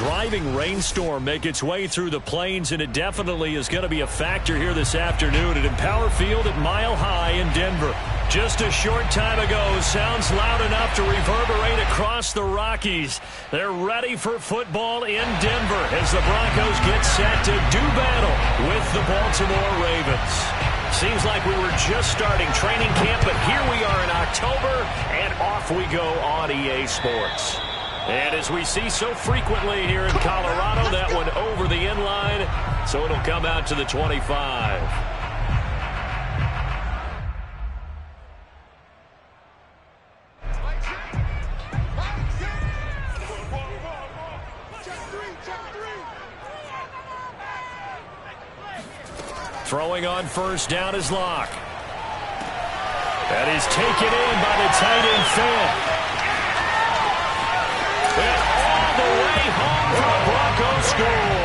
driving rainstorm make its way through the plains, and it definitely is going to be a factor here this afternoon at Empower Field at Mile High in Denver. Just a short time ago, sounds loud enough to reverberate across the Rockies. They're ready for football in Denver as the Broncos get set to do battle with the Baltimore Ravens. Seems like we were just starting training camp, but here we are in October, and off we go on EA Sports. And as we see so frequently here in Colorado, that one over the inline, so it'll come out to the 25. Throwing on first down is Locke. That is taken in by the tight end Fan. And all the way home for the Broncos score.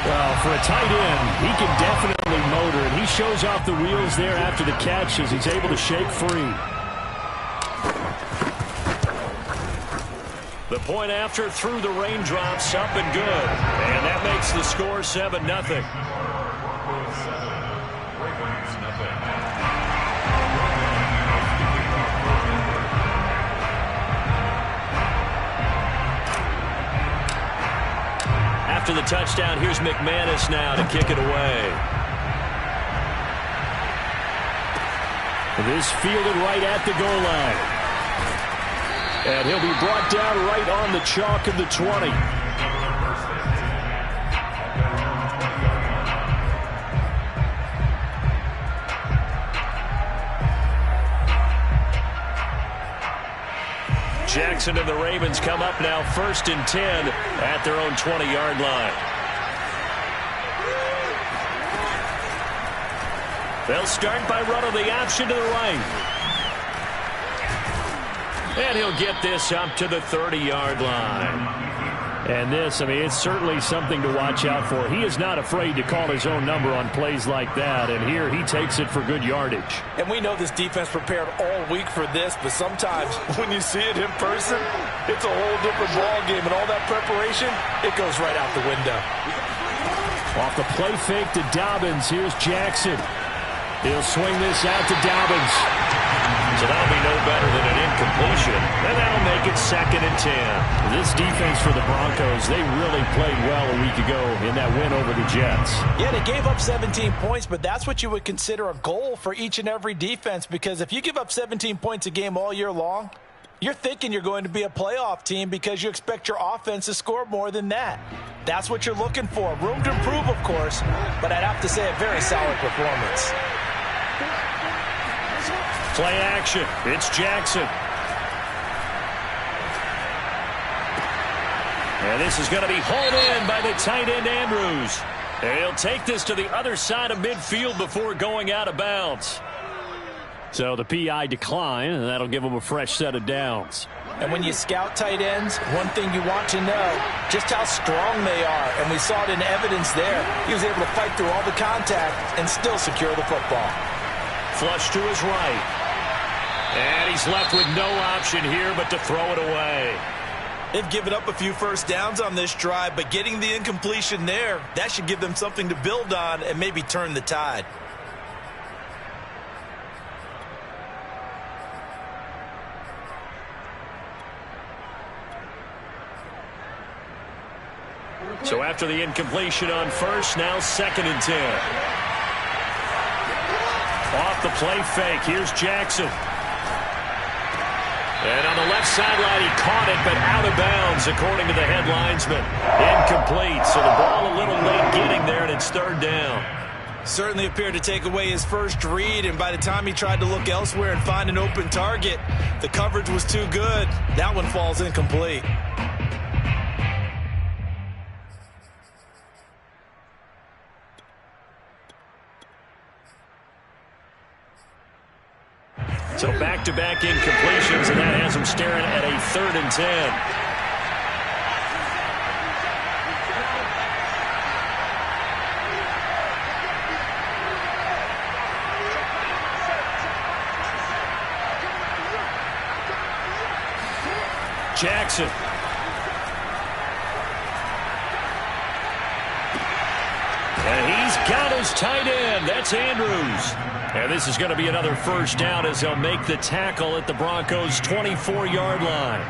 Well, for a tight end, he can definitely motor, and he shows off the wheels there after the catch as he's able to shake free. The point after through the raindrops, up and good. And that makes the score 7-0. After the touchdown, here's McManus now to kick it away. This fielded right at the goal line. And he'll be brought down right on the chalk of the 20. Jackson and the Ravens come up now 1st and 10 at their own 20-yard line. They'll start by running the option to the right. And he'll get this up to the 30-yard line. And this, I mean, it's certainly something to watch out for. He is not afraid to call his own number on plays like that, and here he takes it for good yardage. And we know this defense prepared all week for this, but sometimes when you see it in person, it's a whole different ball game, and all that preparation, it goes right out the window. Off the play fake to Dobbins, here's Jackson. He'll swing this out to Dobbins. So that'll be no better than an incompletion. And that'll make it 2nd and 10. This defense for the Broncos, they really played well a week ago in that win over the Jets. Yeah, they gave up 17 points, but that's what you would consider a goal for each and every defense, because if you give up 17 points a game all year long, you're thinking you're going to be a playoff team because you expect your offense to score more than that. That's what you're looking for. Room to improve, of course, but I'd have to say a very solid performance. Play action. It's Jackson. And this is going to be hauled in by the tight end Andrews. And he'll take this to the other side of midfield before going out of bounds. So the PI decline, and that'll give him a fresh set of downs. And when you scout tight ends, one thing you want to know, just how strong they are. And we saw it in evidence there. He was able to fight through all the contact and still secure the football. Flush to his right. And he's left with no option here but to throw it away. They've given up a few first downs on this drive, but getting the incompletion there, that should give them something to build on and maybe turn the tide. So after the incompletion on first, now 2nd and 10. Off the play fake, here's Jackson. And on the left sideline, he caught it, but out of bounds, according to the head linesman. Incomplete, so the ball a little late getting there, and it's 3rd down. Certainly appeared to take away his first read, and by the time he tried to look elsewhere and find an open target, the coverage was too good. That one falls incomplete. So back-to-back incompletions, and that has them staring at a 3rd and 10. Jackson. his tight end. That's Andrews. And this is going to be another first down as they'll make the tackle at the Broncos' 24-yard line.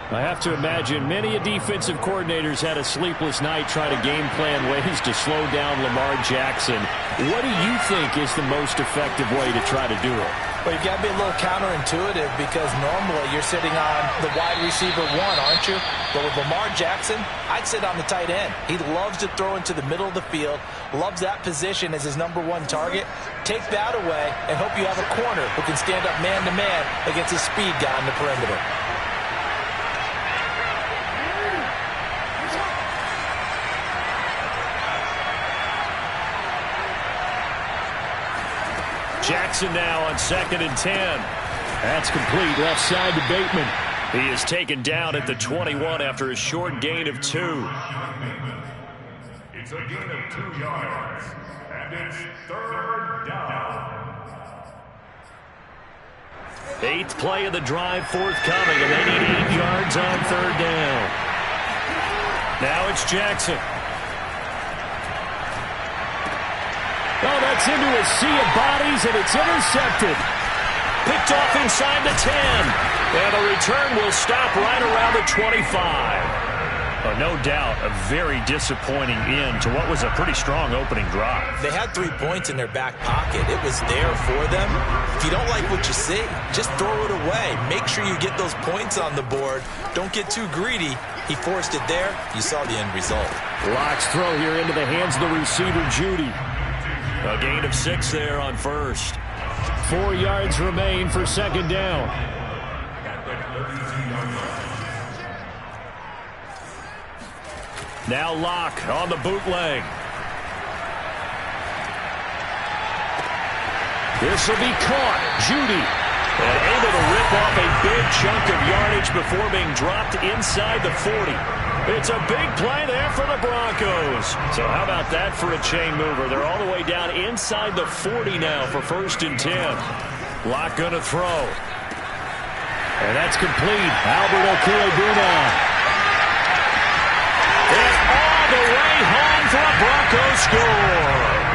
I have to imagine many defensive coordinators had a sleepless night trying to game plan ways to slow down Lamar Jackson. What do you think is the most effective way to try to do it? Well, you've got to be a little counterintuitive because normally you're sitting on the wide receiver one, aren't you? But with Lamar Jackson, I'd sit on the tight end. He loves to throw into the middle of the field, loves that position as his #1 target. Take that away and hope you have a corner who can stand up man-to-man against a speed guy on the perimeter. Jackson now on 2nd and 10. That's complete left side to Bateman. He is taken down at the 21 after a short gain of 2. It's a gain of 2 yards, and it's 3rd down. 8th play of the drive forthcoming, and they need 8 yards on 3rd down. Now it's Jackson. Oh, that's into a sea of bodies, and it's intercepted. Picked off inside the 10. And the return will stop right around the 25. No doubt a very disappointing end to what was a pretty strong opening drive. They had 3 points in their back pocket. It was there for them. If you don't like what you see, just throw it away. Make sure you get those points on the board. Don't get too greedy. He forced it there. You saw the end result. Locke's throw here into the hands of the receiver, Judy. A gain of 6 there on 1st. 4 yards remain for 2nd down. Now Locke on the bootleg. This will be caught. Judy. And able to rip off a big chunk of yardage before being dropped inside the 40. It's a big play there for the Broncos. So how about that for a chain mover? They're all the way down inside the 40 now for 1st and 10. Locke going to throw. And that's complete. Albert Okwuegbunam. And all the way home for a Broncos score.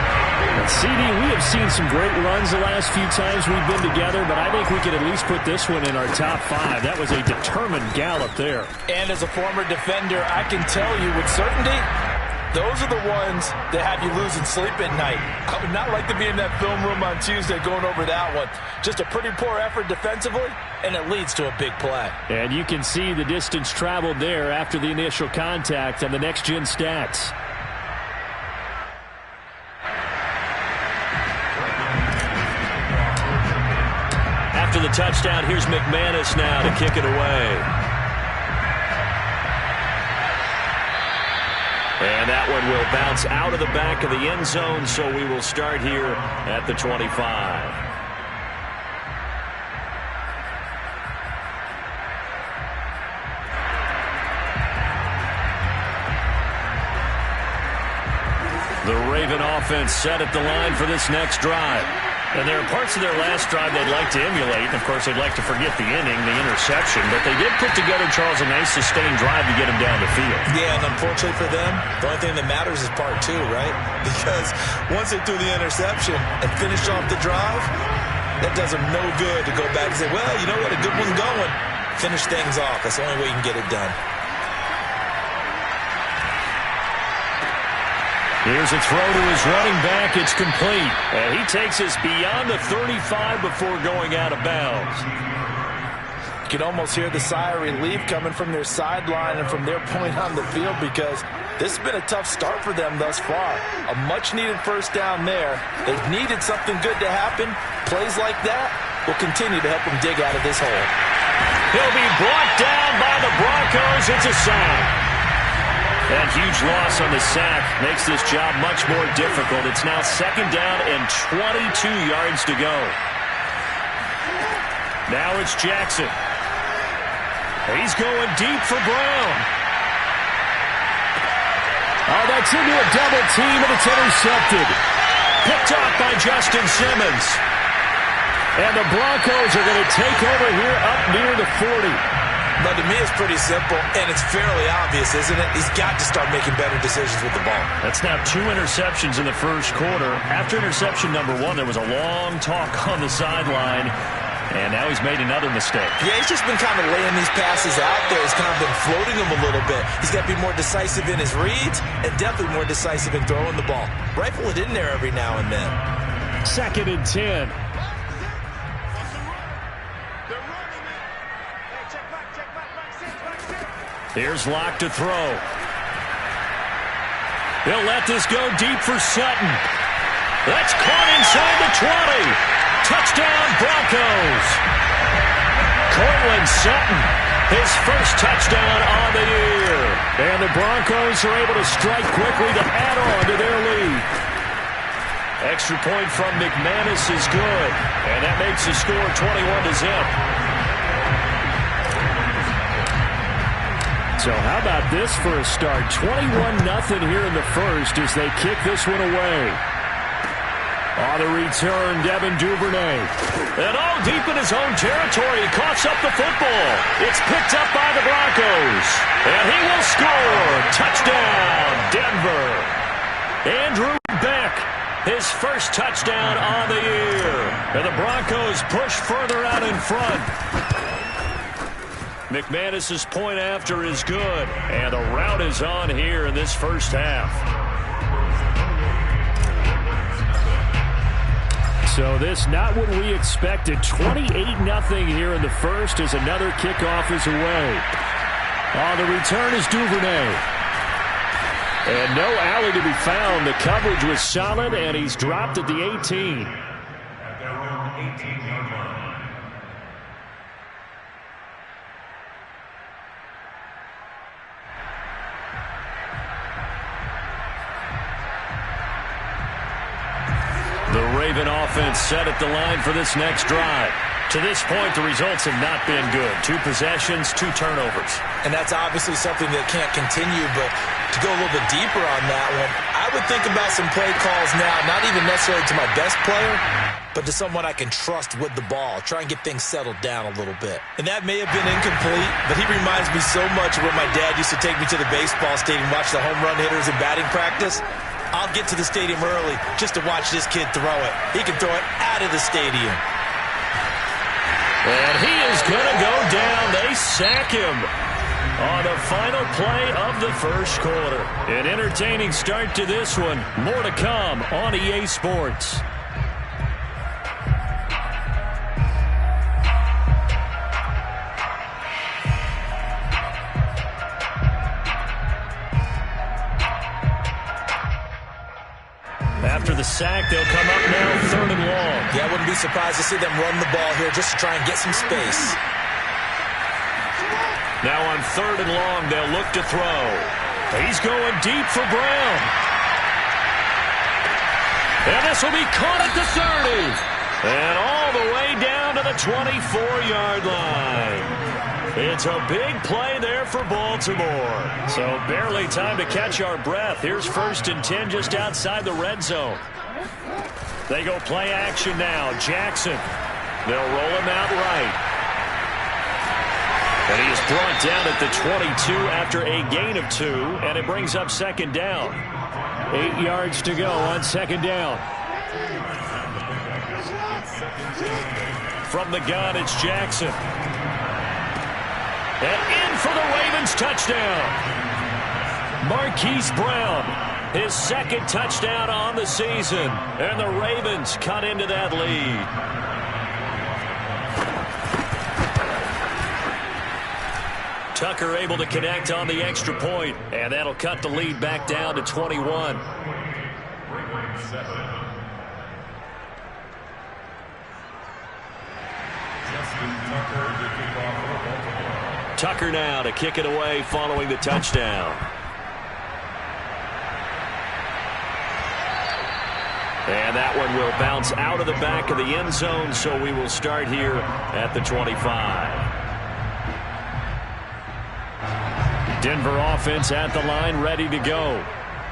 And CD, we have seen some great runs the last few times we've been together, but I think we could at least put this one in our top 5. That was a determined gallop there. And as a former defender, I can tell you with certainty, those are the ones that have you losing sleep at night. I would not like to be in that film room on Tuesday going over that one. Just a pretty poor effort defensively, and it leads to a big play. And you can see the distance traveled there after the initial contact on the next-gen stats. After the touchdown, here's McManus now to kick it away. And that one will bounce out of the back of the end zone, so we will start here at the 25. The Raven offense set at the line for this next drive. And there are parts of their last drive they'd like to emulate. And, of course, they'd like to forget the inning, the interception. But they did put together, Charles, a nice sustained drive to get him down the field. Yeah, and unfortunately for them, the only thing that matters is part 2, right? Because once they threw the interception and finished off the drive, that does them no good to go back and say, well, you know what, a good one's going. Finish things off. That's the only way you can get it done. Here's a throw to his running back. It's complete. And he takes us beyond the 35 before going out of bounds. You can almost hear the sigh of relief coming from their sideline and from their point on the field because this has been a tough start for them thus far. A much-needed first down there. They've needed something good to happen. Plays like that will continue to help them dig out of this hole. He'll be brought down by the Broncos. It's a sack. That huge loss on the sack makes this job much more difficult. It's now 2nd down and 22 yards to go. Now it's Jackson. He's going deep for Brown. Oh, that's into a double team, and it's intercepted. Picked off by Justin Simmons. And the Broncos are going to take over here up near the 40. But to me, it's pretty simple, and it's fairly obvious, isn't it? He's got to start making better decisions with the ball. That's now 2 interceptions in the first quarter. After interception number 1, there was a long talk on the sideline, and now he's made another mistake. Yeah, he's just been kind of laying these passes out there. He's kind of been floating them a little bit. He's got to be more decisive in his reads and definitely more decisive in throwing the ball. Rifle it in there every now and then. 2nd and 10. Here's Locke to throw. He'll let this go deep for Sutton. That's caught inside the 20. Touchdown, Broncos. Cortland Sutton, his first touchdown on the year. And the Broncos are able to strike quickly to add on to their lead. Extra point from McManus is good. And that makes the score 21-0. So how about this for a start? 21-0 here in the first as they kick this one away. On the return, Devin Duvernay. And all deep in his own territory, he coughs up the football. It's picked up by the Broncos. And he will score. Touchdown, Denver. Andrew Beck, his first touchdown on the year. And the Broncos push further out in front. McManus's point after is good, and the rout is on here in this first half. So this not what we expected. 28-0 here in the first as another kickoff is away. On the return is Duvernay. And no alley to be found. The coverage was solid, and he's dropped at the 18. At their own 18-yard line. The Raven offense set at the line for this next drive. To this point, the results have not been good. 2 possessions, 2 turnovers. And that's obviously something that can't continue, but to go a little bit deeper on that one, I would think about some play calls now, not even necessarily to my best player, but to someone I can trust with the ball. Try and get things settled down a little bit. And that may have been incomplete, but he reminds me so much of when my dad used to take me to the baseball stadium, watch the home run hitters in batting practice. I'll get to the stadium early just to watch this kid throw it. He can throw it out of the stadium. And he is going to go down. They sack him on the final play of the first quarter. An entertaining start to this one. More to come on EA Sports. After the sack, they'll come up now 3rd and long. Yeah, I wouldn't be surprised to see them run the ball here just to try and get some space. Now on 3rd and long, they'll look to throw. He's going deep for Brown. And this will be caught at the 30. And all the way down to the 24-yard line. It's a big play there for Baltimore. So barely time to catch our breath. Here's 1st and 10 just outside the red zone. They go play action now. Jackson. They'll roll him out right. And he is brought down at the 22 after a gain of 2. And it brings up 2nd down. 8 yards to go on 2nd down. From the gun, it's Jackson. And in for the Ravens touchdown. Marquise Brown, his 2nd touchdown on the season. And the Ravens cut into that lead. Tucker able to connect on the extra point. And that'll cut the lead back down to 21. Tucker now to kick it away following the touchdown. And that one will bounce out of the back of the end zone, so we will start here at the 25. Denver offense at the line, ready to go.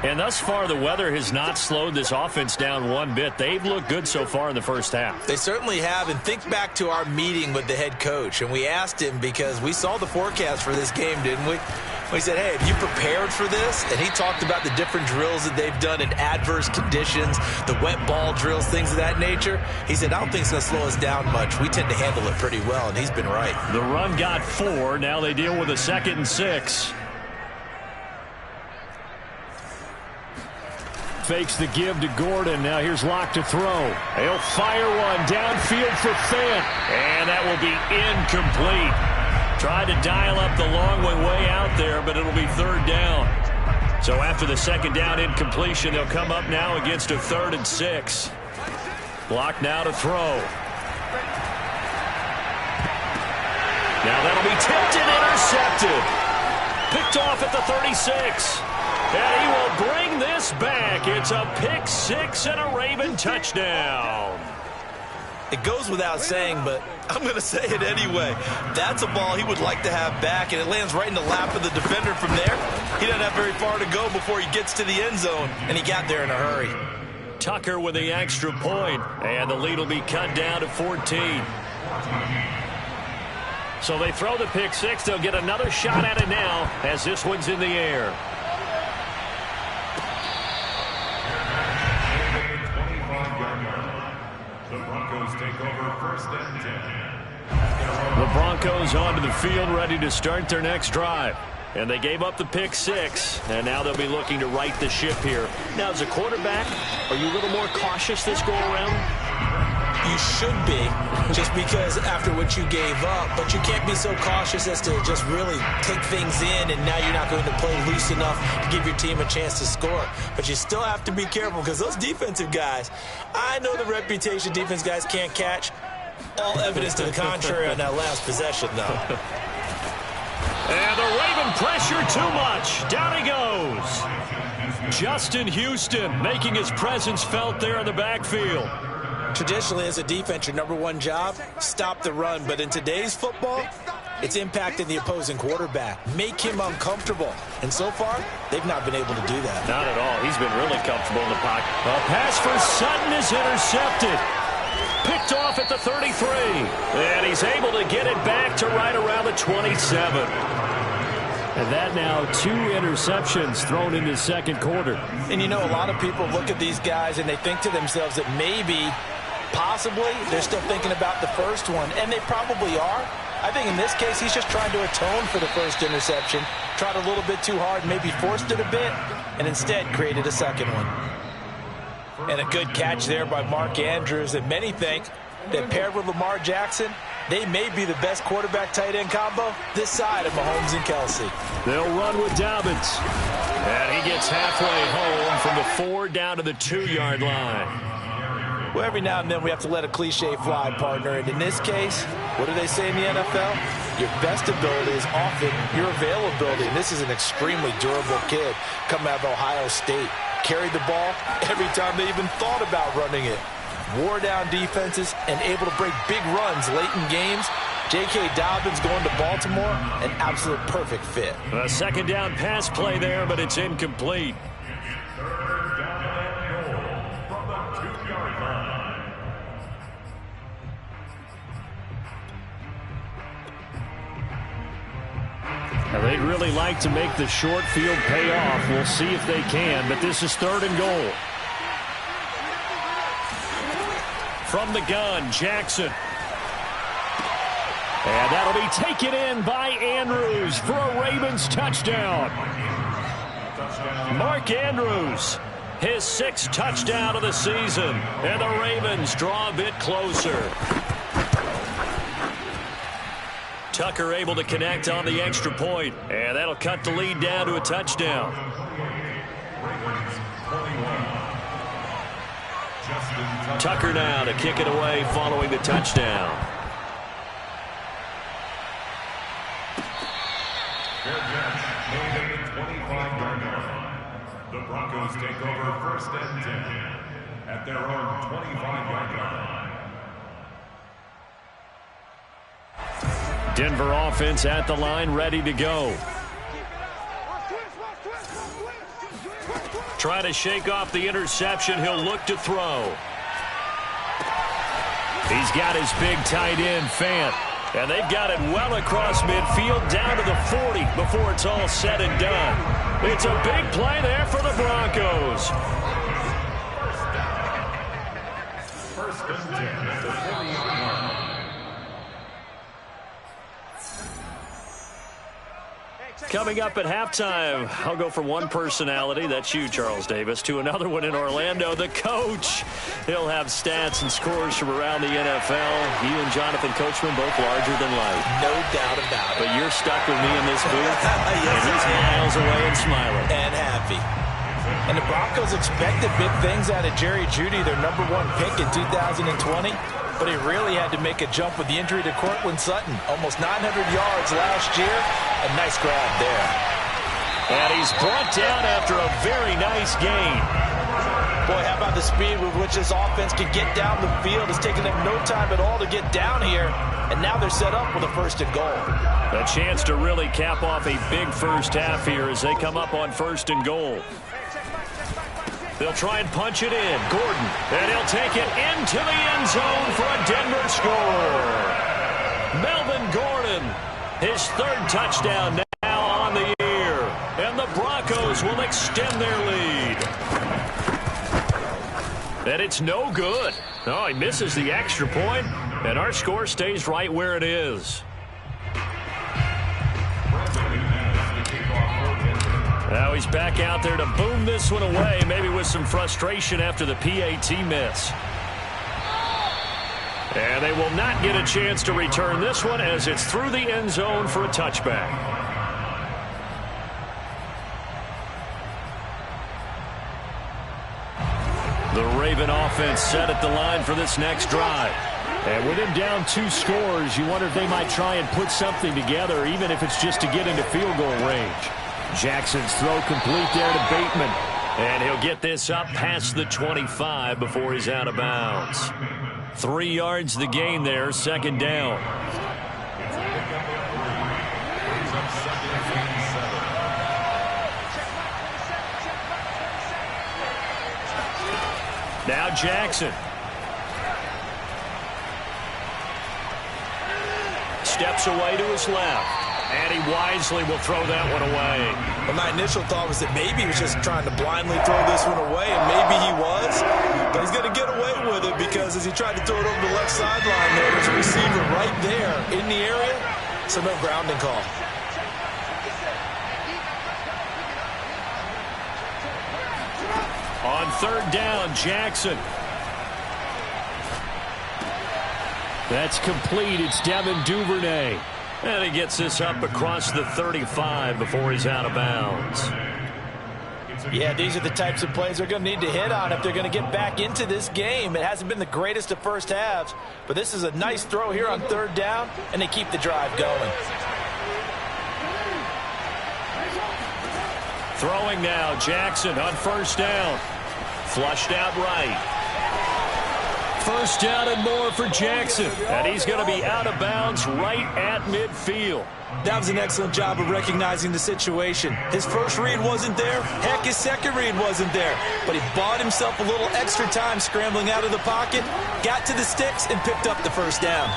And thus far, the weather has not slowed this offense down one bit. They've looked good so far in the first half. They certainly have. And think back to our meeting with the head coach. And we asked him, because we saw the forecast for this game, didn't we? We said, hey, have you prepared for this? And he talked about the different drills that they've done in adverse conditions, the wet ball drills, things of that nature. He said, I don't think it's going to slow us down much. We tend to handle it pretty well, and he's been right. The run got 4. Now they deal with a 2nd and 6. Fakes the give to Gordon. Now here's Locke to throw. He'll fire one downfield for Fant. And that will be incomplete. Tried to dial up the long one way out there, but it'll be 3rd down. So after the 2nd down incompletion, they'll come up now against a 3rd and 6. Locke now to throw. Now that'll be tipped and intercepted. Picked off at the 36. And he will bring this back. It's a pick 6 and a Raven touchdown. It goes without saying, but I'm going to say it anyway. That's a ball he would like to have back, and it lands right in the lap of the defender from there. He doesn't have very far to go before he gets to the end zone, and he got there in a hurry. Tucker with the extra point, and the lead will be cut down to 14. So they throw the pick 6. They'll get another shot at it now as this one's in the air. The Broncos take over 1st and 10. The Broncos onto the field, ready to start their next drive. And they gave up the pick 6, and now they'll be looking to right the ship here. Now, as a quarterback, are you a little more cautious this go-around? You should be, just because after what you gave up, but you can't be so cautious as to just really take things in, and now you're not going to play loose enough to give your team a chance to score. But you still have to be careful, because those defensive guys, I know the reputation defense guys can't catch. All evidence to the contrary on that last possession, though. And the Raven pressure too much. Down he goes. Justin Houston making his presence felt there in the backfield. Traditionally, as a defense, your number one job, stop the run. But in today's football, it's impacting the opposing quarterback. Make him uncomfortable. And so far, they've not been able to do that. Not at all. He's been really comfortable in the pocket. A pass for Sutton is intercepted. Picked off at the 33. And he's able to get it back to right around the 27. And that now 2 interceptions thrown in the 2nd quarter. And you know, a lot of people look at these guys and they think to themselves that maybe, possibly, they're still thinking about the first one. And they probably are. I think in this case, he's just trying to atone for the first interception. Tried a little bit too hard, maybe forced it a bit, and instead created a 2nd one. And a good catch there by Mark Andrews. And many think that paired with Lamar Jackson, they may be the best quarterback-tight end combo this side of Mahomes and Kelsey. They'll run with Dobbins. And he gets halfway home from the 4 down to the 2-yard line. Well, every now and then we have to let a cliche fly, partner. And in this case, what do they say in the NFL? Your best ability is often your availability. And this is an extremely durable kid coming out of Ohio State. Carried the ball every time they even thought about running it. Wore down defenses and able to break big runs late in games. J.K. Dobbins going to Baltimore, an absolute perfect fit. A 2nd down pass play there, but it's incomplete. 3rd down and goal from the 2-yard line. Now, they'd really like to make the short field pay off. We'll see if they can, but this is 3rd and goal. From the gun, Jackson. And that'll be taken in by Andrews for a Ravens touchdown. Mark Andrews, his 6th touchdown of the season. And the Ravens draw a bit closer. Tucker able to connect on the extra point. And that'll cut the lead down to a touchdown. Tucker now to kick it away following the touchdown. The Broncos take over 1st and 10 at their own 25-yard line. Denver offense at the line, ready to go. Trying to shake off the interception. He'll look to throw. He's got his big tight end, Fant. And they've got it well across midfield down to the 40 before it's all said and done. It's a big play there for the Broncos. First and 10 at the 40-yard line. Coming up at halftime, I'll go from one personality, that's you, Charles Davis, to another one in Orlando, the coach. He'll have stats and scores from around the NFL. You and Jonathan Coachman both larger than life. No doubt about it. But you're stuck with me in this booth, Yes, and he's miles away and smiling. And happy. And the Broncos expected big things out of Jerry Jeudy, their #1 pick in 2020. But he really had to make a jump with the injury to Cortland Sutton. Almost 900 yards last year. A nice grab there. And he's brought down after a very nice gain. Boy, how about the speed with which this offense can get down the field? It's taken them no time at all to get down here. And now they're set up with a 1st and goal. A chance to really cap off a big first half here as they come up on 1st and goal. They'll try and punch it in. Gordon. And he'll take it into the end zone for a Denver score. Melvin Gordon, his 3rd touchdown now on the year. And the Broncos will extend their lead. And it's no good. Oh, he misses the extra point, and our score stays right where it is. Now he's back out there to boom this one away, maybe with some frustration after the PAT miss. And they will not get a chance to return this one as it's through the end zone for a touchback. The Raven offense set at the line for this next drive. And with him down 2 scores, you wonder if they might try and put something together, even if it's just to get into field goal range. Jackson's throw complete there to Bateman. And he'll get this up past the 25 before he's out of bounds. 3 yards the gain there, 2nd down. Now Jackson. Steps away to his left. And he wisely will throw that one away. Well, my initial thought was that maybe he was just trying to blindly throw this one away, and maybe he was. But he's going to get away with it because as he tried to throw it over the left sideline there, there's a receiver right there in the area, so no grounding call. On 3rd down, Jackson. That's complete. It's Devin Duvernay. And he gets this up across the 35 before he's out of bounds. Yeah, these are the types of plays they're going to need to hit on if they're going to get back into this game. It hasn't been the greatest of first halves, but this is a nice throw here on 3rd down, and they keep the drive going. Throwing now, Jackson on 1st down. Flushed out right. 1st down and more for Jackson. And he's going to be out of bounds right at midfield. That was an excellent job of recognizing the situation. His first read wasn't there. Heck, his second read wasn't there. But he bought himself a little extra time scrambling out of the pocket, got to the sticks, and picked up the 1st down.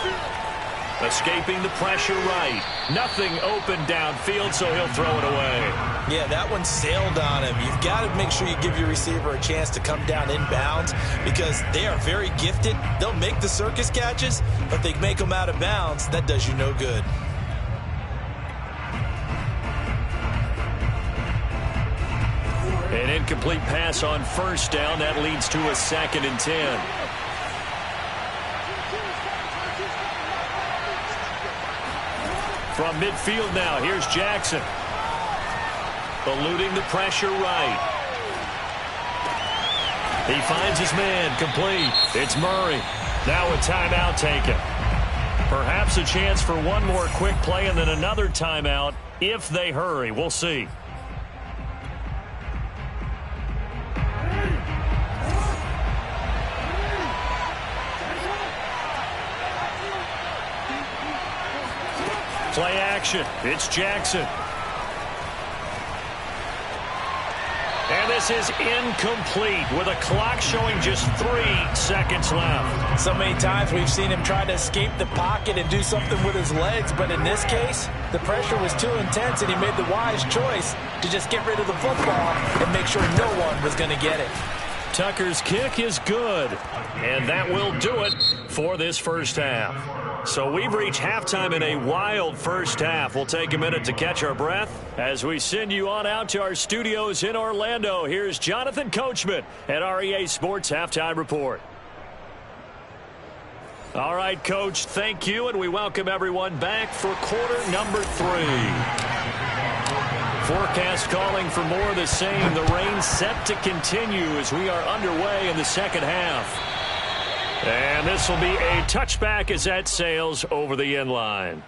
Escaping the pressure right. Nothing open downfield, so he'll throw it away. Yeah, that one sailed on him. You've got to make sure you give your receiver a chance to come down inbounds because they are very gifted. They'll make the circus catches, but they make them out of bounds. That does you no good. An incomplete pass on 1st down. That leads to a 2nd and 10. From midfield now, here's Jackson. Eluding the pressure right. He finds his man, complete. It's Murray. Now a timeout taken. Perhaps a chance for one more quick play and then another timeout if they hurry. We'll see. Play action. It's Jackson. And this is incomplete with a clock showing just 3 seconds left. So many times we've seen him try to escape the pocket and do something with his legs, but in this case, the pressure was too intense and he made the wise choice to just get rid of the football and make sure no one was going to get it. Tucker's kick is good, and that will do it for this first half. So we've reached halftime in a wild first half. We'll take a minute to catch our breath as we send you on out to our studios in Orlando. Here's Jonathan Coachman at REA Sports Halftime Report. All right, Coach, thank you, and we welcome everyone back for quarter number 3. Forecast calling for more of the same. The rain set to continue as we are underway in the second half. And this will be a touchback as that sails over the end line.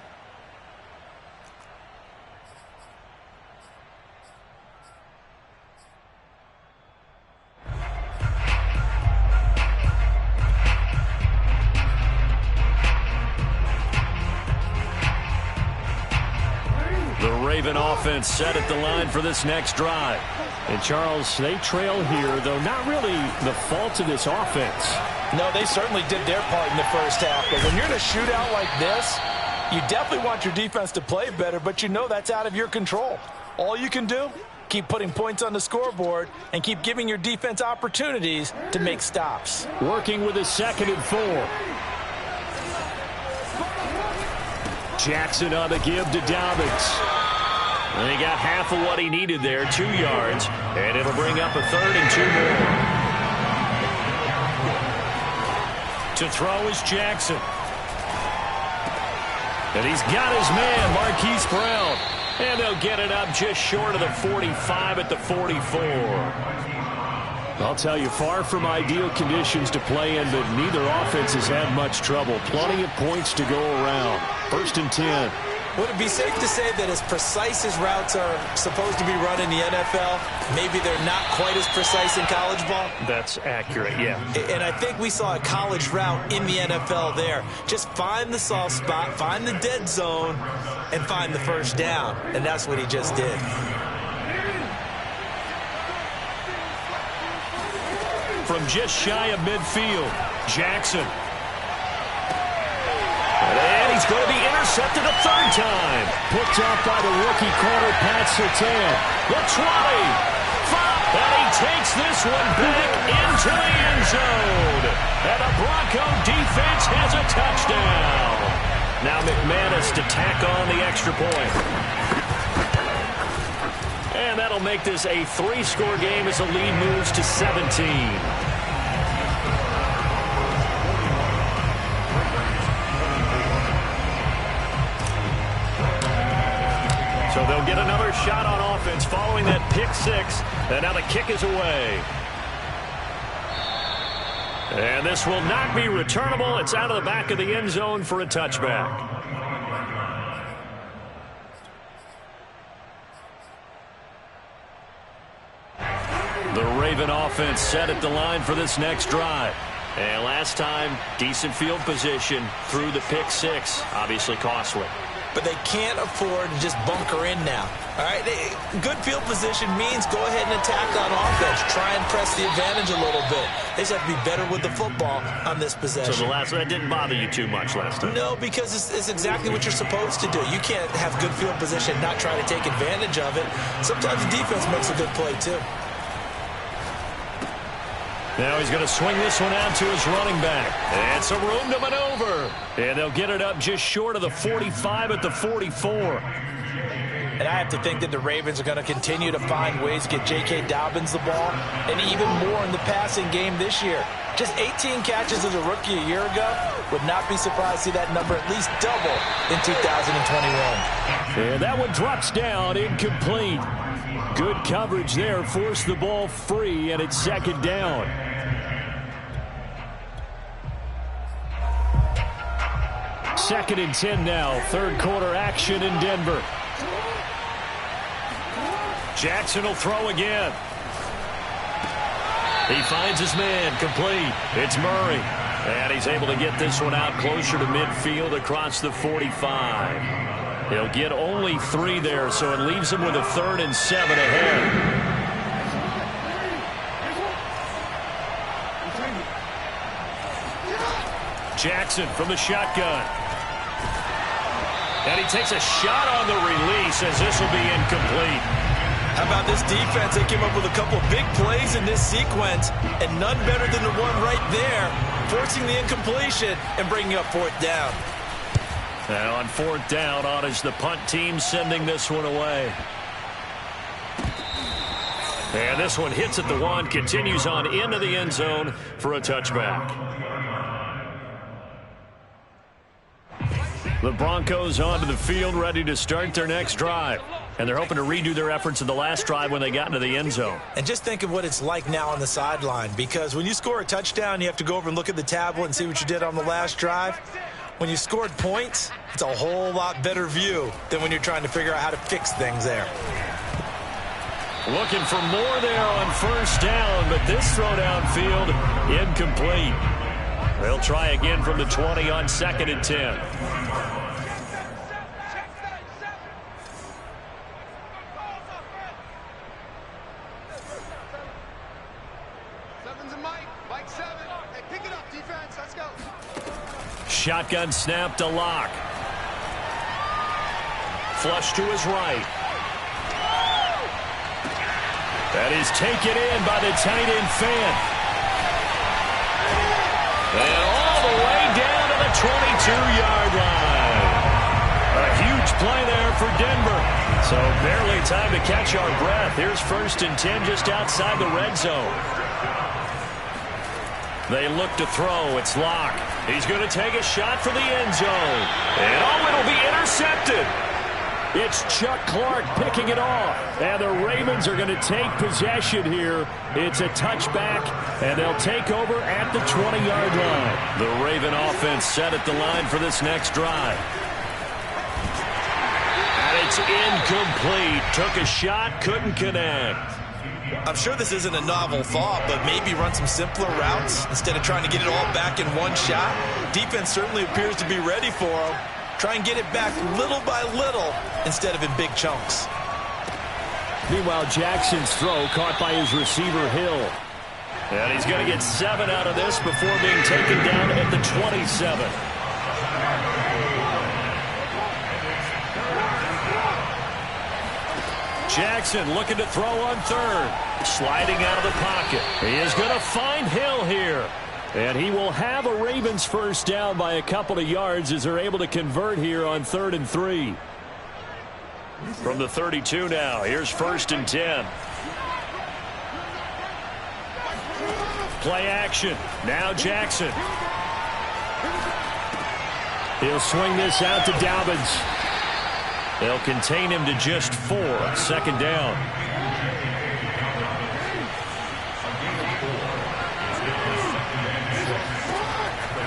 The Raven offense set at the line for this next drive. And, Charles, they trail here, though not really the fault of this offense. No, they certainly did their part in the first half. But when you're in a shootout like this, you definitely want your defense to play better, but you know that's out of your control. All you can do, keep putting points on the scoreboard and keep giving your defense opportunities to make stops. Working with a 2nd and 4. Jackson on the give to Dobbins. And he got half of what he needed there, 2 yards, and it'll bring up a 3rd and 2 more. To throw is Jackson. And he's got his man, Marquise Brown. And they'll get it up just short of the 45 at the 44. I'll tell you, far from ideal conditions to play in, but neither offense has had much trouble. Plenty of points to go around. 1st and 10. Would it be safe to say that as precise as routes are supposed to be run in the NFL, maybe they're not quite as precise in college ball? That's accurate, yeah. And I think we saw a college route in the NFL there. Just find the soft spot, find the dead zone, and find the first down. And that's what he just did. From just shy of midfield, Jackson. And he's going to be intercepted a 3rd time. Picked up by the rookie corner, Pat Surtain. The 20. And he takes this one back into the end zone. And the Bronco defense has a touchdown. Now McManus to tack on the extra point. And that'll make this a 3-score game as the lead moves to 17. So they'll get another shot on offense following that pick 6. And now the kick is away. And this will not be returnable. It's out of the back of the end zone for a touchback. The Raven offense set at the line for this next drive. And last time, decent field position through the pick 6. Obviously costly. But they can't afford to just bunker in now. All right, good field position means go ahead and attack on offense. Try and press the advantage a little bit. They just have to be better with the football on this possession. So that didn't bother you too much last time? No, because it's exactly what you're supposed to do. You can't have good field position and not try to take advantage of it. Sometimes the defense makes a good play, too. Now he's going to swing this one out to his running back. And some room to maneuver. And they'll get it up just short of the 45 at the 44. And I have to think that the Ravens are going to continue to find ways to get J.K. Dobbins the ball, and even more in the passing game this year. Just 18 catches as a rookie a year ago. Would not be surprised to see that number at least double in 2021. And that one drops down, incomplete. Good coverage there, forced the ball free, and it's 2nd down. Second and 10 now. 3rd quarter action in Denver. Jackson will throw again. He finds his man, complete. It's Murray. And he's able to get this one out closer to midfield across the 45. He'll get only 3 there, so it leaves him with a 3rd and 7 ahead. Jackson from the shotgun. And he takes a shot on the release as this will be incomplete. How about this defense? They came up with a couple big plays in this sequence, and none better than the one right there, forcing the incompletion and bringing up fourth down. And on fourth down, on is the punt team sending this one away. And this one hits at the one, continues on into the end zone for a touchback. The Broncos onto the field, ready to start their next drive. And they're hoping to redo their efforts in the last drive when they got into the end zone. And just think of what it's like now on the sideline, because when you score a touchdown, you have to go over and look at the tablet and see what you did on the last drive. When you scored points, it's a whole lot better view than when you're trying to figure out how to fix things there. Looking for more there on first down, but this throw downfield incomplete. They'll try again from the 20 on 2nd and 10. Shotgun snap to Locke. Flush to his right. That is taken in by the tight end Fan. And all the way down to the 22-yard line. A huge play there for Denver. So barely time to catch our breath. Here's 1st and 10 just outside the red zone. They look to throw. It's Locke. He's going to take a shot for the end zone. And it'll be intercepted. It's Chuck Clark picking it off. And the Ravens are going to take possession here. It's a touchback, and they'll take over at the 20-yard line. The Raven offense set at the line for this next drive. And it's incomplete. Took a shot, couldn't connect. I'm sure this isn't a novel thought, but maybe run some simpler routes instead of trying to get it all back in one shot. Defense certainly appears to be ready for him. Try and get it back little by little instead of in big chunks. Meanwhile, Jackson's throw caught by his receiver, Hill. And he's going to get 7 out of this before being taken down at the 27. Jackson looking to throw on 3rd. Sliding out of the pocket. He is going to find Hill here. And he will have a Ravens first down by a couple of yards as they're able to convert here on 3rd and 3. From the 32 now, here's 1st and 10. Play action. Now Jackson. He'll swing this out to Dobbins. They'll contain him to just 4. 2nd down.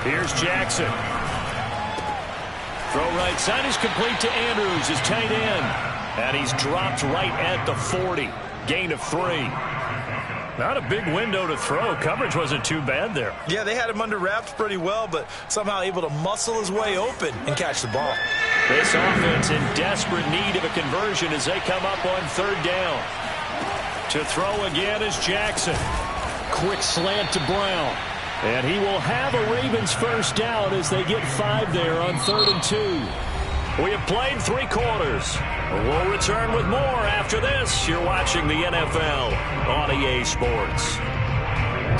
Here's Jackson. Throw right side is complete to Andrews, his tight end. And he's dropped right at the 40. Gain of 3. Not a big window to throw. Coverage wasn't too bad there. Yeah, they had him under wraps pretty well, but somehow able to muscle his way open and catch the ball. This offense in desperate need of a conversion as they come up on 3rd down. To throw again is Jackson. Quick slant to Brown. And he will have a Ravens first down as they get 5 there on 3rd and 2. We have played 3 quarters. We'll return with more after this. You're watching the NFL on EA Sports.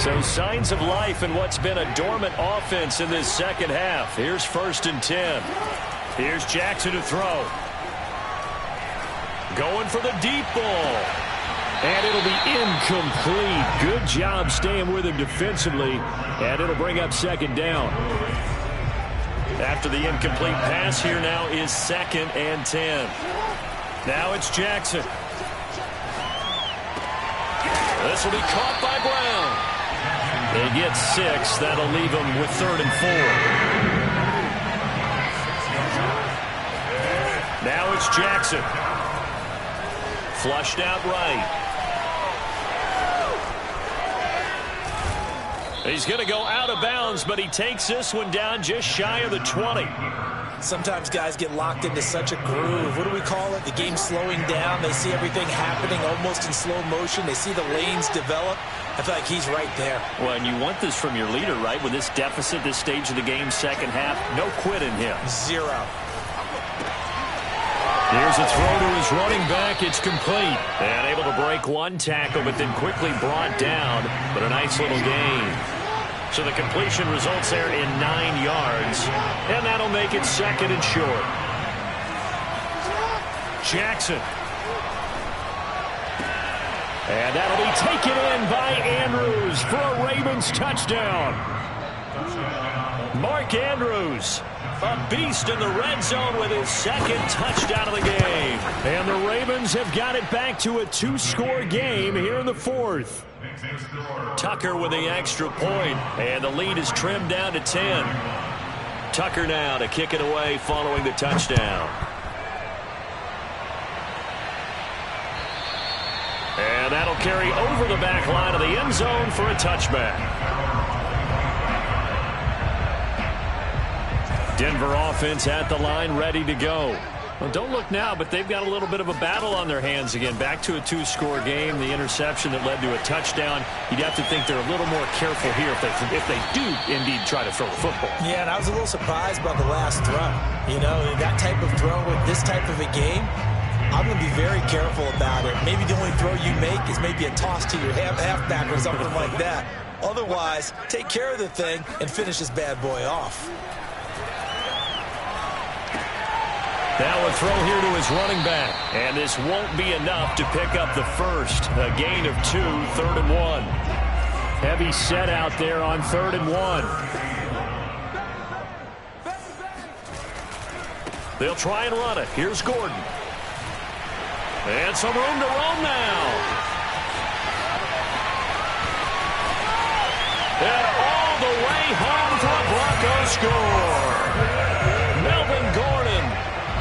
So signs of life in what's been a dormant offense in this second half. Here's 1st and 10. Here's Jackson to throw. Going for the deep ball. And it'll be incomplete. Good job staying with him defensively. And it'll bring up 2nd down. After the incomplete pass, here now is 2nd and 10. Now it's Jackson. This will be caught by Brown. They get 6. That'll leave them with 3rd and 4. Now it's Jackson. Flushed out right. He's going to go out of bounds, but he takes this one down just shy of the 20. Sometimes guys get locked into such a groove. What do we call it? The game slowing down. They see everything happening almost in slow motion. They see the lanes develop. I feel like he's right there. Well, and you want this from your leader, right? With this deficit, this stage of the game, second half, no quit in him. Zero. Here's a throw to his running back. It's complete. And able to break one tackle, but then quickly brought down. But a nice little gain. So the completion results there in 9 yards. And that'll make it second and short. Jackson. And that'll be taken in by Andrews for a Ravens touchdown. Mark Andrews, a beast in the red zone with his second touchdown of the game. And the Ravens have got it back to a 2-score game here in the fourth. Tucker with the extra point, and the lead is trimmed down to 10. Tucker now to kick it away following the touchdown. And that'll carry over the back line of the end zone for a touchback. Denver offense at the line, ready to go. Well, don't look now, but they've got a little bit of a battle on their hands again. Back to a 2-score game. The interception that led to a touchdown. You'd have to think they're a little more careful here if they do indeed try to throw the football. Yeah, and I was a little surprised by the last throw. You know, that type of throw with this type of a game, I'm going to be very careful about it. Maybe the only throw you make is maybe a toss to your halfback or something like that. Otherwise, take care of the thing and finish this bad boy off. Now a throw here to his running back. And this won't be enough to pick up the first. A gain of 2, 3rd and 1. Heavy set out there on 3rd and 1. They'll try and run it. Here's Gordon. And some room to roam now. And all the way home for a Broncos score. Melvin Gordon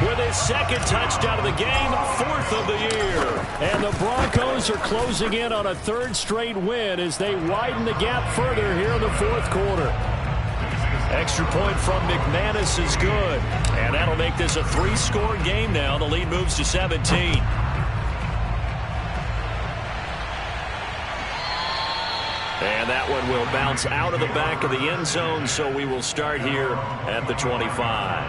with his second touchdown of the game, 4th of the year. And the Broncos are closing in on a 3rd straight win as they widen the gap further here in the 4th quarter. Extra point from McManus is good. And that'll make this a 3-score game now. The lead moves to 17. And that one will bounce out of the back of the end zone, so we will start here at the 25.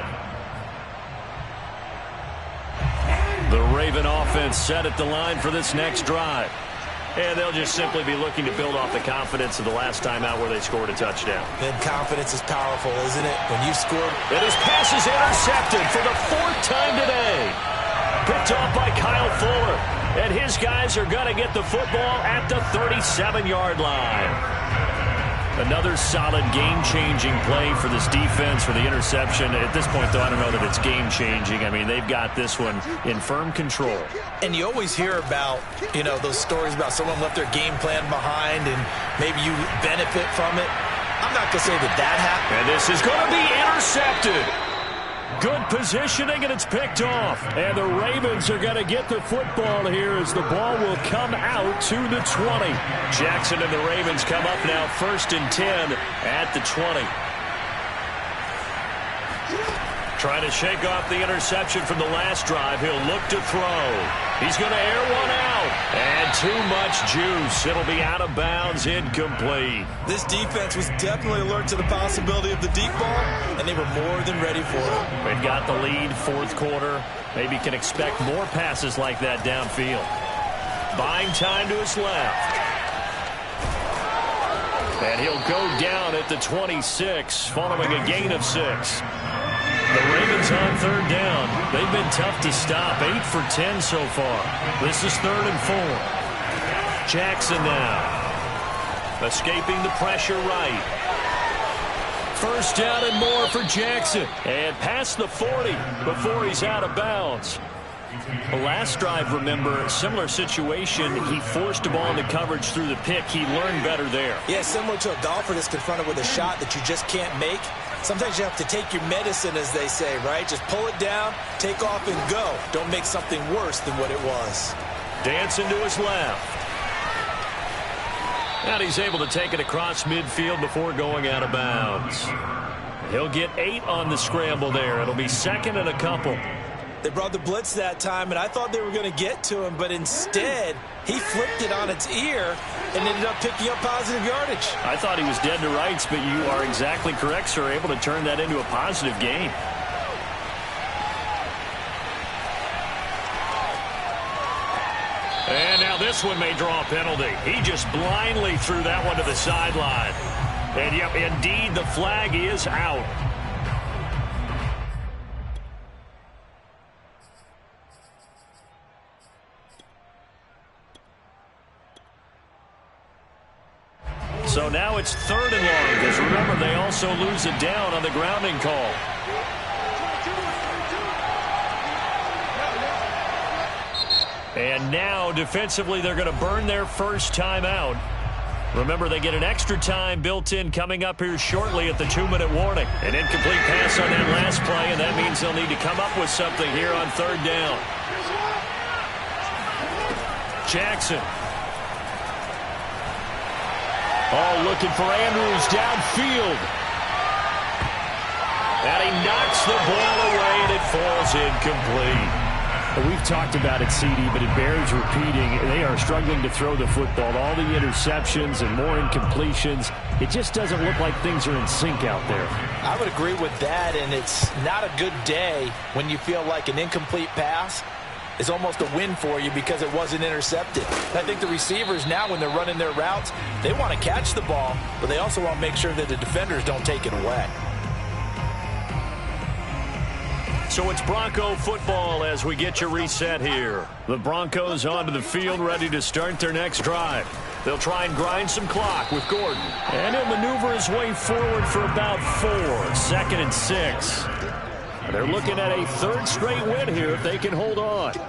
The Raven offense set at the line for this next drive. And they'll just simply be looking to build off the confidence of the last time out where they scored a touchdown. And confidence is powerful, isn't it? When you scored. And his pass is intercepted for the 4th time today. Picked off by Kyle Fuller. And his guys are going to get the football at the 37-yard line. Another solid game-changing play for this defense for the interception. At this point, though, I don't know that it's game-changing. I mean, they've got this one in firm control. And you always hear about, you know, those stories about someone left their game plan behind and maybe you benefit from it. I'm not going to say that happened. And this is going to be intercepted. Good positioning, and it's picked off. And the Ravens are going to get the football here as the ball will come out to the 20. Jackson and the Ravens come up now 1st and 10 at the 20. Trying to shake off the interception from the last drive. He'll look to throw. He's going to air one out. And too much juice. It'll be out of bounds, incomplete. This defense was definitely alert to the possibility of the deep ball, and they were more than ready for it. They've got the lead, 4th quarter. Maybe can expect more passes like that downfield. Buying time to his left. And he'll go down at the 26, following a gain of 6. The Ravens on 3rd down. They've been tough to stop. 8 for 10 so far. This is 3rd and 4. Jackson now. Escaping the pressure right. 1st down and more for Jackson. And past the 40 before he's out of bounds. The last drive, remember, similar situation. He forced a ball into coverage through the pick. He learned better there. Yeah, similar to a golfer that's confronted with a shot that you just can't make. Sometimes you have to take your medicine, as they say, right? Just pull it down, take off, and go. Don't make something worse than what it was. Dancing to his left. And he's able to take it across midfield before going out of bounds. He'll get 8 on the scramble there. It'll be 2nd and a couple. They brought the blitz that time, and I thought they were going to get to him, but instead, he flipped it on its ear and ended up picking up positive yardage. I thought he was dead to rights, but you are exactly correct, sir. Able to turn that into a positive gain. And now this one may draw a penalty. He just blindly threw that one to the sideline. And, yep, indeed, the flag is out. So now it's 3rd and long, because remember, they also lose it down on the grounding call. And now, defensively, they're going to burn their first timeout. Remember, they get an extra time built in coming up here shortly at the 2-minute warning. An incomplete pass on that last play, and that means they'll need to come up with something here on 3rd down. Jackson. Oh, looking for Andrews downfield. And he knocks the ball away, and it falls incomplete. We've talked about it, CD, but it bears repeating. They are struggling to throw the football. All the interceptions and more incompletions. It just doesn't look like things are in sync out there. I would agree with that, and it's not a good day when you feel like an incomplete pass is almost a win for you because it wasn't intercepted. I think the receivers now, when they're running their routes, they want to catch the ball, but they also want to make sure that the defenders don't take it away. So it's Bronco football as we get you reset here. The Broncos onto the field, ready to start their next drive. They'll try and grind some clock with Gordon. And he'll maneuver his way forward for about 4. 2nd and 6. They're looking at a 3rd straight win here if they can hold on. 2nd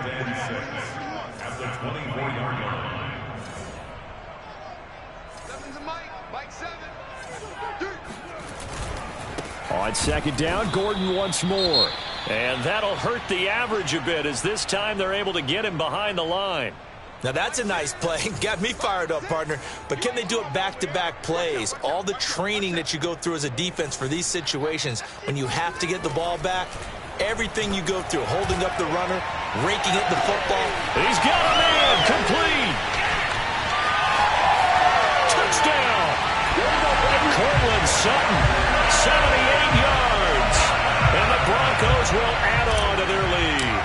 and 6 at the 24-yard line. Mike 7. On 2nd down, Gordon once more. And that'll hurt the average a bit as this time they're able to get him behind the line. Now that's a nice play. Got me fired up, partner. But can they do it back-to-back plays? All the training that you go through as a defense for these situations, when you have to get the ball back, everything you go through, holding up the runner, raking at the football. He's got a man, complete. Touchdown. Cortland Sutton, 78 yards. And the Broncos will add on to their lead.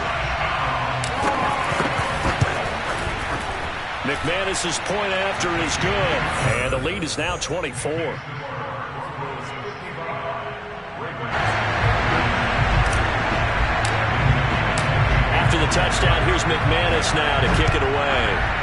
McManus's point after is good. And the lead is now 24. After the touchdown, here's McManus now to kick it away.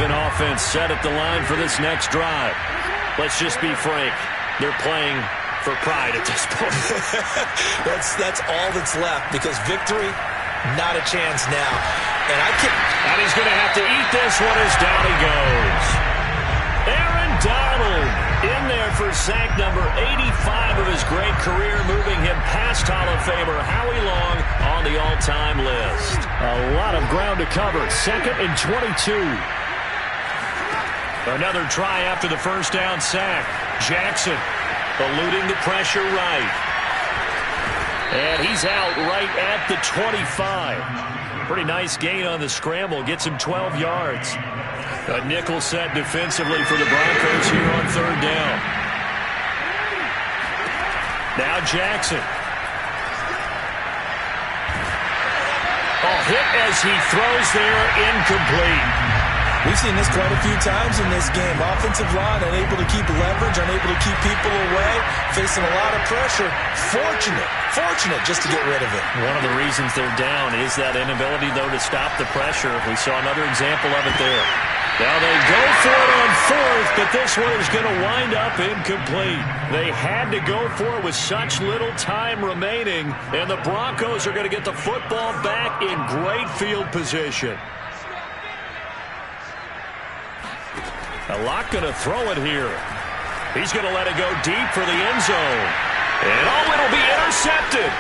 Offense set at the line for this next drive. Let's just be frank. They're playing for pride at this point. That's all that's left because victory, not a chance now. And he's going to have to eat this one as down he goes. Aaron Donald in there for sack number 85 of his great career, moving him past Hall of Famer Howie Long on the all-time list. A lot of ground to cover. 2nd and 22. Another try after the first down sack. Jackson eluding the pressure right. And he's out right at the 25. Pretty nice gain on the scramble. Gets him 12 yards. A nickel set defensively for the Broncos here on 3rd down. Now Jackson. Hit as he throws there, incomplete. We've seen this quite a few times in this game. Offensive line unable to keep leverage, unable to keep people away, facing a lot of pressure. Fortunate just to get rid of it. One of the reasons they're down is that inability, though, to stop the pressure. We saw another example of it there. Now they go for it on 4th, but this one is going to wind up incomplete. They had to go for it with such little time remaining, and the Broncos are going to get the football back in great field position. A lot going to throw it here. He's going to let it go deep for the end zone. And it'll be intercepted.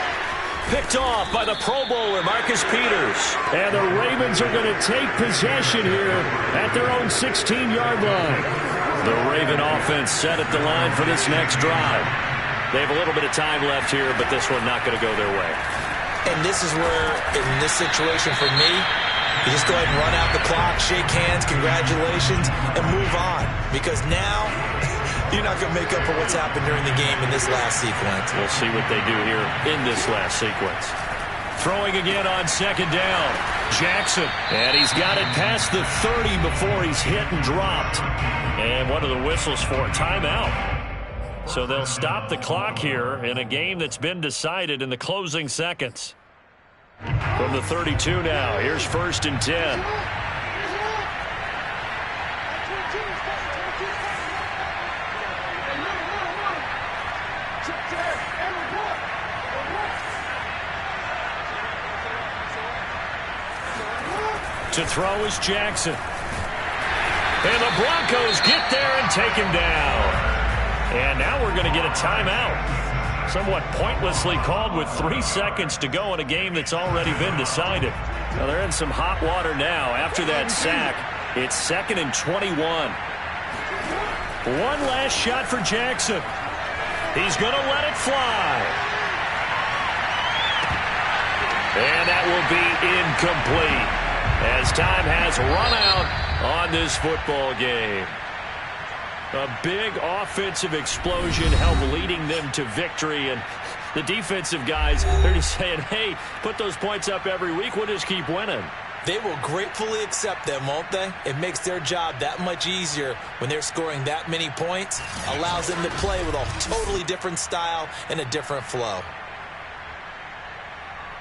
Picked off by the Pro Bowler, Marcus Peters. And the Ravens are going to take possession here at their own 16-yard line. The Raven offense set at the line for this next drive. They have a little bit of time left here, but this one not going to go their way. And this is where, in this situation for me, you just go ahead and run out the clock, shake hands, congratulations, and move on. Because now you're not going to make up for what's happened during the game in this last sequence. We'll see what they do here in this last sequence. Throwing again on second down. Jackson. And he's got it past the 30 before he's hit and dropped. And what are the whistles for? Timeout. So they'll stop the clock here in a game that's been decided in the closing seconds. From the 32 now, here's 1st and 10. To throw is Jackson. And the Broncos get there and take him down. And now we're going to get a timeout. Somewhat pointlessly called with 3 seconds to go in a game that's already been decided. Now they're in some hot water now. After that sack, it's 2nd and 21. One last shot for Jackson. He's going to let it fly. And that will be incomplete, as time has run out on this football game. A big offensive explosion helped leading them to victory, and the defensive guys, they're just saying, hey, put those points up every week, we'll just keep winning. They will gratefully accept them, won't they? It makes their job that much easier when they're scoring that many points. Allows them to play with a totally different style and a different flow.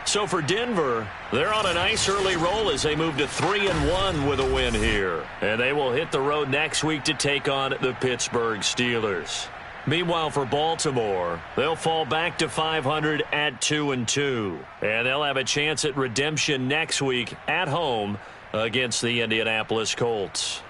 So for Denver, they're on a nice early roll as they move to 3-1 with a win here. And they will hit the road next week to take on the Pittsburgh Steelers. Meanwhile, for Baltimore, they'll fall back to 500 at 2-2. And they'll have a chance at redemption next week at home against the Indianapolis Colts.